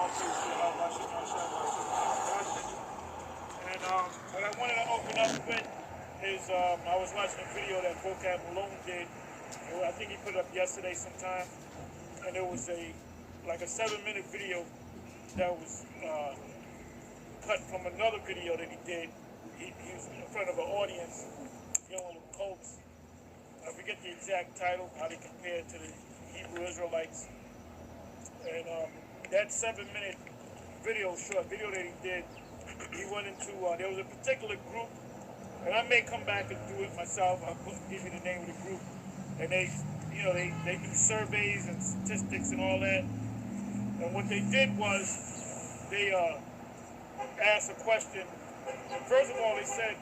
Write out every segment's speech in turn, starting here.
all praise to Allah, Qam Yasharahla. And what I wanted to open up with is I was watching a video that Qam Malone did. I think he put it up yesterday sometime, and it was like a 7-minute video that was cut from another video that he did. He was in front of an audience dealing with cults. I forget the exact title, how they compare to the Hebrew Israelites. And that 7-minute video, short video that he did, he went into, there was a particular group, and I may come back and do it myself. I'll give you the name of the group. And they do surveys and statistics and all that. And what they did was they asked a question. First of all, they said,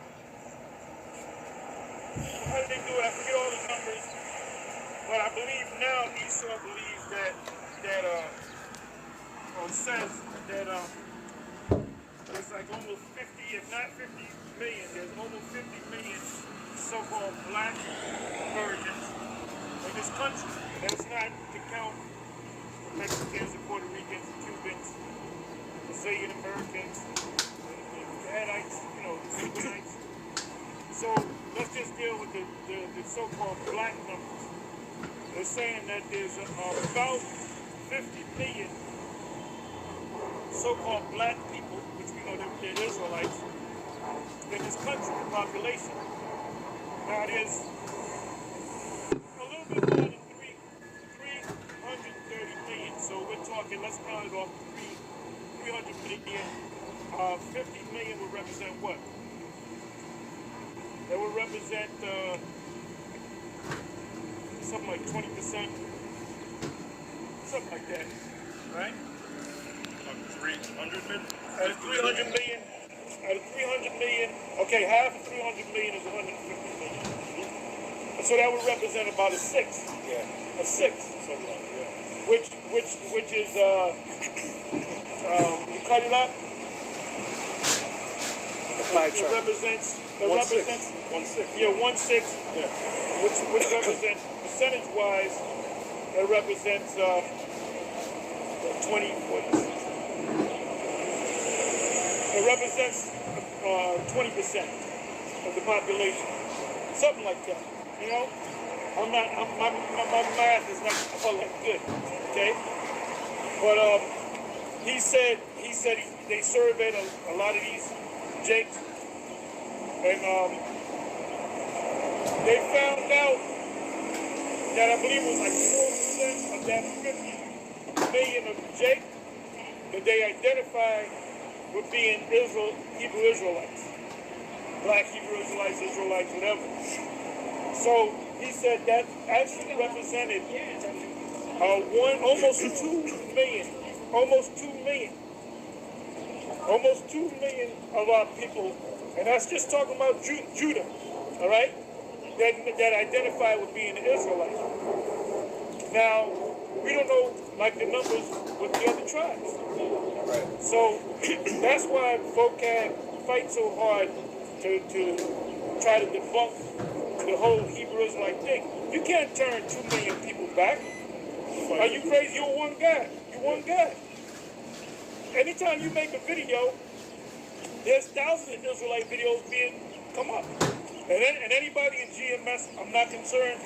how did they do it? I forget all the numbers. But I believe now Esau believes that it says that there's like almost 50, if not 50 million, there's almost 50 million so-called black Americans in this country. That's not to count Mexicans and Puerto Ricans and Cubans, Brazilian Americans, the Hadites, the Cubanites. So let's just deal with the so-called black numbers. They're saying that there's about 50 million so-called black people, which we know they're Israelites, in this country, the population. Now there's a little bit more than 330 million. So we're talking, let's count it off, 300 million. 50 million would represent what? That would represent something like 20%, something like that, right? 300 million? Out of 300 million, okay, half of 300 million is 150 million. So that would represent about a sixth. Yeah. A sixth. Something like that. Which is, you cut it up? It represents, One-sixth. Yeah, 1/6. Yeah. Which represents, percentage-wise, it represents 20, it represents 20% of the population. Something like that. My math is not all that good, okay? But he said they surveyed a lot of these jakes, and they found out that I believe it was like 4% of that 50 million of jake that they identified with being Hebrew Israelites, black Hebrew Israelites, whatever. So he said that actually represented almost 2 million of our people, and that's just talking about Judah, all right, that identify with being an Israelite. Now, we don't know, like, the numbers with the other tribes. Right. So that's why Qam fights so hard to try to debunk the whole Hebrew Israelite thing. You can't turn 2 million people back. Are you crazy? You're one guy. Anytime you make a video, there's thousands of Israelite videos being come up. And anybody in GMS, I'm not concerned.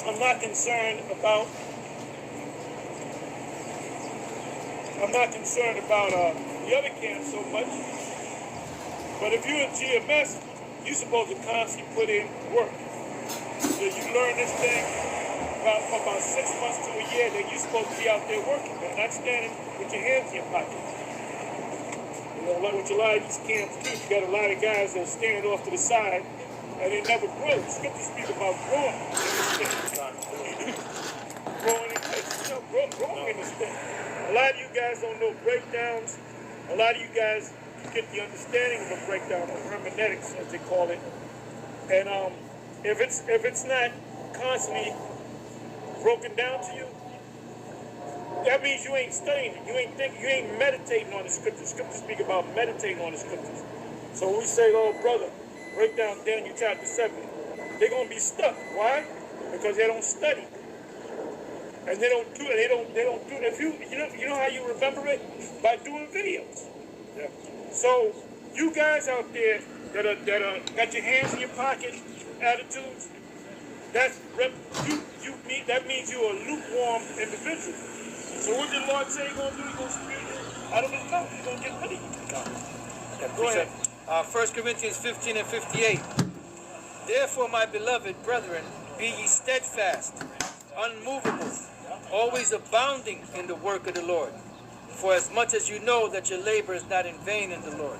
I'm not concerned about the other camps so much. But if you're in GMS, you're supposed to constantly put in work. So you learn this thing for about 6 months to a year, then you're supposed to be out there working, man, not standing with your hands in your pockets. Like what a lot of these camps do, you got a lot of guys that are standing off to the side and they never grow. Scriptures speak about growing in this thing. Growing in this thing. A lot of you guys don't know breakdowns. A lot of you guys get the understanding of a breakdown, of hermeneutics, as they call it. And if it's not constantly broken down to you, that means you ain't studying it. You ain't thinking. You ain't meditating on the scriptures. Scriptures speak about meditating on the scriptures. So when we say, "Oh, brother, break down Daniel chapter 7," they're gonna be stuck. Why? Because they don't study. And they don't do it. They don't do it. If you know how you remember it? By doing videos. Yeah. So you guys out there that are got your hands in your pocket attitudes, that means you're a lukewarm individual. So what did the Lord say he's gonna do? He's gonna spew you out of his mouth. He's gonna get rid of you. Go ahead. 1 Corinthians 15 and 58. Therefore, my beloved brethren, be ye steadfast, unmovable, always abounding in the work of the Lord. For as much as you know that your labor is not in vain in the Lord.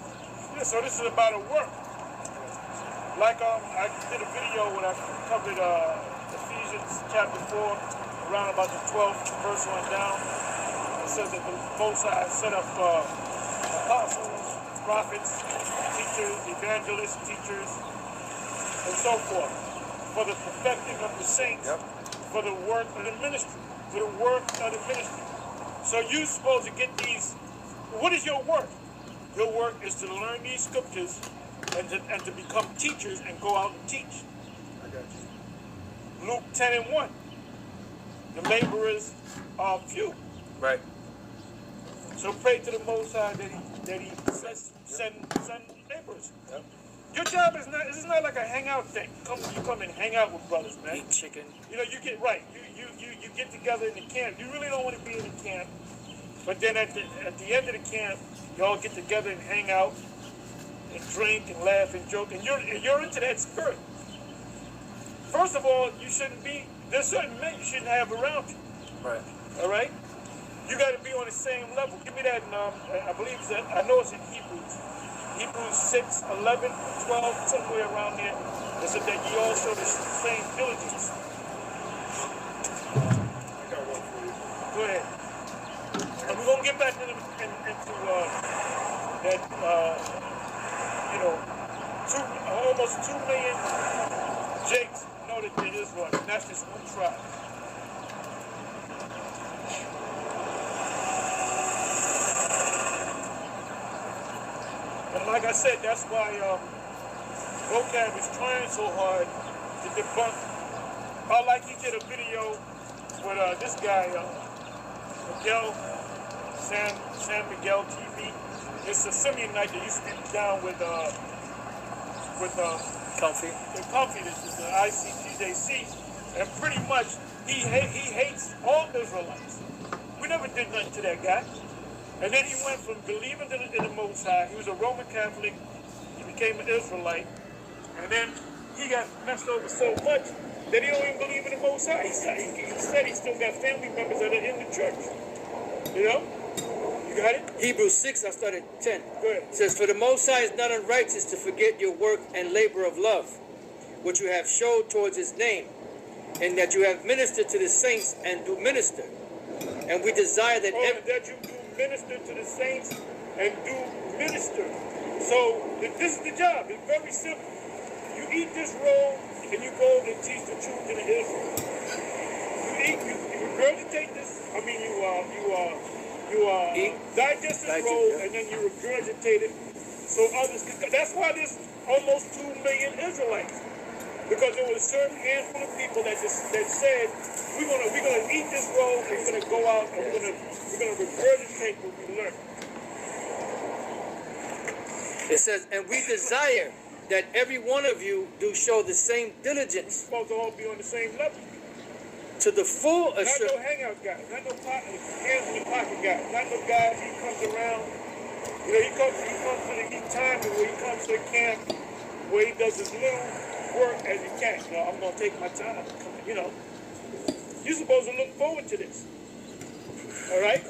Yeah, so this is about a work. Like I did a video when I covered Ephesians chapter 4, around about the 12th verse on down. It says that the Most High set up apostles, prophets, teachers, evangelists, teachers, and so forth, for the perfecting of the saints, for the work of the ministry, for the work of the ministry. So you're supposed to get these. What is your work? Your work is to learn these scriptures and to become teachers and go out and teach. I got you. Luke 10 and 1. The laborers are few. Right. So pray to the Most High that he send laborers. Yep. Your job is not. This is not like a hangout thing. You come and hang out with brothers, man. Eat chicken. You know, you get right. You get together in the camp. You really don't want to be in the camp, but then at the end of the camp, y'all get together and hang out and drink and laugh and joke, and you're into that spirit. First of all, you shouldn't be. There's certain men you shouldn't have around you. Right. All right. You got to be on the same level. Give me that. I believe that. I know it's in Hebrews. Hebrews 6, 11, 12, somewhere around there. It said that ye also the same diligence. I got one for you. Go ahead. And we're gonna get back into that. Almost 2 million Jakes know that they're Israelites. And that's just one tribe. And like I said, that's why vocab is trying so hard to debunk. Like he did a video with this guy, Miguel, San Miguel TV. It's a Simeonite that used to be down with Comfy. the Comfy. This is the ICGJC, and pretty much he hates all Israelites. We never did nothing to that guy. And then he went from believing in the Most High. He was a Roman Catholic. He became an Israelite. And then he got messed over so much that he don't even believe in the Most High. He said he still got family members that are in the church. You know? You got it? Hebrews 6, I started 10. Go ahead. It says, for the Most High is not unrighteous to forget your work and labor of love, which you have showed towards his name, and that you have ministered to the saints and do minister. And we desire that that you do minister to the saints and do minister. So this is the job. It's very simple. You eat this roll and you go and teach the truth to the Israel. You regurgitate this. I mean, you digest this roll and then you regurgitate it so others can. That's why there's almost 2 million Israelites, because there was a certain handful of people that said we're gonna eat this roll and we're gonna go out and we're gonna regurgitate what we learned. it says, and we desire that every one of you do show the same diligence We're supposed to all be on the same level. to the full Not no assurance. hangout guy, not no hands in the pocket guy, not no guy he comes around. You know, he comes where he comes to the camp where he does as little work as he can. You know, I'm gonna take my time. You know, you're supposed to look forward to this. All right.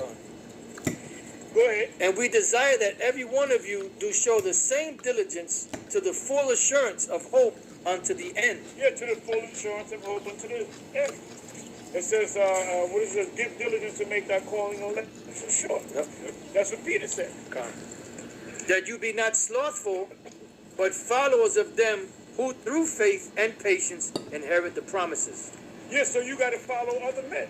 Go ahead. And we desire that every one of you do show the same diligence to the full assurance of hope unto the end. Yeah, to the full assurance of hope unto the end. It says, what is it? Give diligence to make thy calling elect. For sure. Yep. That's what Peter said. That you be not slothful, but followers of them who through faith and patience inherit the promises. Yeah, so you got to follow other men.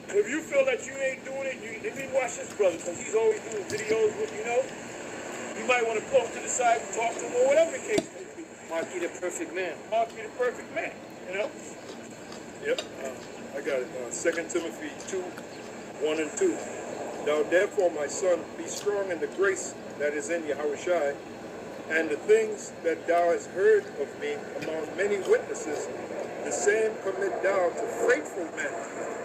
If you feel that you ain't doing it, let me watch this brother, because he's always doing videos with, you know. You might want to pull him to the side and talk to him, or whatever the case may be. Mark you the perfect man. Mark you the perfect man, you know. Yep. I got it. 2 Timothy 2, 1 and 2. Thou therefore, my son, be strong in the grace that is in Yahushua, and the things that thou hast heard of me among many witnesses, the same commit thou to faithful men